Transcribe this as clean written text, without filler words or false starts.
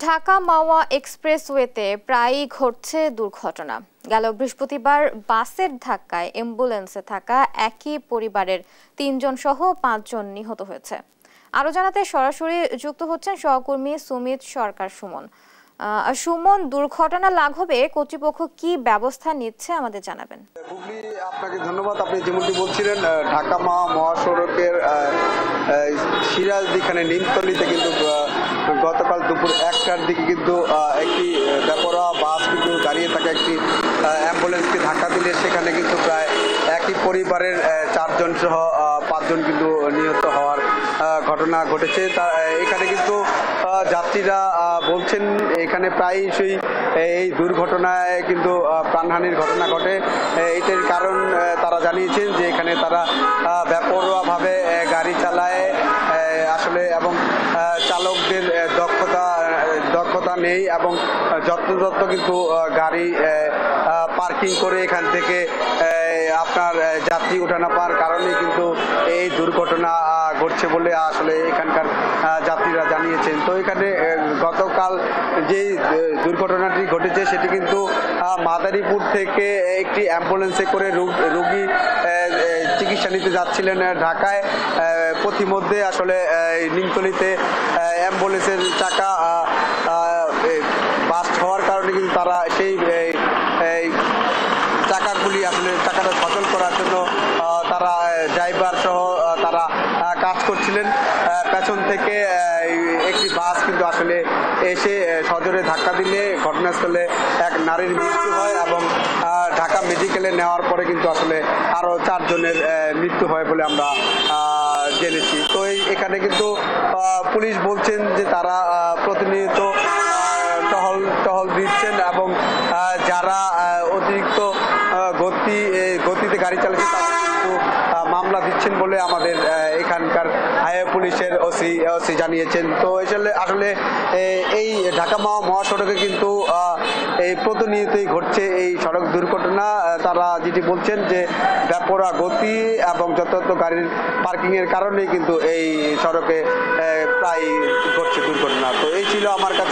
ঢাকা মাওয়া এক্সপ্রেসওয়েতে প্রায়ই ঘটছে দুর্ঘটনা। গেল বৃহস্পতিবার বাসের ধাক্কায় অ্যাম্বুলেন্সে থাকা একই পরিবারের ৩ জন সহ ৫ জন নিহত হয়েছে। আরো জানাতে সরাসরি যুক্ত হচ্ছেন সহকর্মী সুমিত সরকার সুমন। সুমন, দুর্ঘটনা লাঘবে কর্তৃপক্ষ কি ব্যবস্থা নিচ্ছে আমাদের জানাবেন। হুগলি, আপনাকে ধন্যবাদ। আপনি যেমনটি বলছিলেন, ঢাকা মহাসড়কের সিরাজ যেখানে নিমতলিতে কিন্তু গতকাল দুপুর ১টার দিকে কিন্তু একটি বেপরোয়া বাস কিন্তু দাঁড়িয়ে থাকা একটি অ্যাম্বুলেন্সকে ধাক্কা দিলে সেখানে কিন্তু প্রায় একই পরিবারের ৪ জন সহ ৫ জন কিন্তু নিহত হওয়ার ঘটনা ঘটেছে। এখানে কিন্তু যাত্রীরা বলছেন এখানে প্রায়শই এই দুর্ঘটনায় কিন্তু প্রাণহানির ঘটনা ঘটে। এটার কারণ তারা জানিয়েছেন যে এখানে তারা বেপরোয়াভাবে গাড়ি চালায় আসলে, এবং চালকদের দক্ষতা নেই এবং যত্র কিন্তু গাড়ি পার্কিং করে এখান থেকে আপনার যাত্রী ওঠানো পাওয়ার কারণে কিন্তু এই দুর্ঘটনা ঘটছে বলে আসলে এখানকার যাত্রীরা জানিয়েছেন। তো এখানে গতকাল যে দুর্ঘটনাটি ঘটেছে সেটি কিন্তু মাদারীপুর থেকে একটি অ্যাম্বুলেন্সে করে রোগী চিকিৎসা নিতে যাচ্ছিলেন ঢাকায়। পথিমধ্যে আসলে নিমতলিতে অ্যাম্বুলেন্সের চাকা বাস্ট হওয়ার কারণে কিন্তু তারা সেই চাকাটা সচল করার জন্য তারা ড্রাইভার সহ তারা কাজ করছিলেন। পেছন থেকে একটি বাস কিন্তু আসলে এসে সজোরে ধাক্কা দিলে ঘটনাস্থলে এক নারীর মৃত্যু হয় এবং ঢাকা মেডিকেলে নেওয়ার পরে কিন্তু আসলে আরও ৪ জনের মৃত্যু হয় বলে আমরা জেনেছি। তো এখানে কিন্তু পুলিশ বলছেন যে তারা প্রতিনিয়ত টহল দিচ্ছেন এবং যারা অতিরিক্ত গতিতে গাড়ি চালাচ্ছে তাদের কিন্তু মামলা দিচ্ছেন বলে আমাদের এখানকার হাইওয়ে পুলিশের ওসি জানিয়েছেন। তো আসলে এই ঢাকা মহাসড়কে কিন্তু এই প্রতিনিয়তই ঘটছে এই সড়ক দুর্ঘটনা। তারা যেটি বলছেন যে বেপরোয়া গতি এবং যথাযথ গাড়ির পার্কিংয়ের কারণেই কিন্তু এই সড়কে প্রায় ঘটছে দুর্ঘটনা। তো এই ছিল আমার কাছে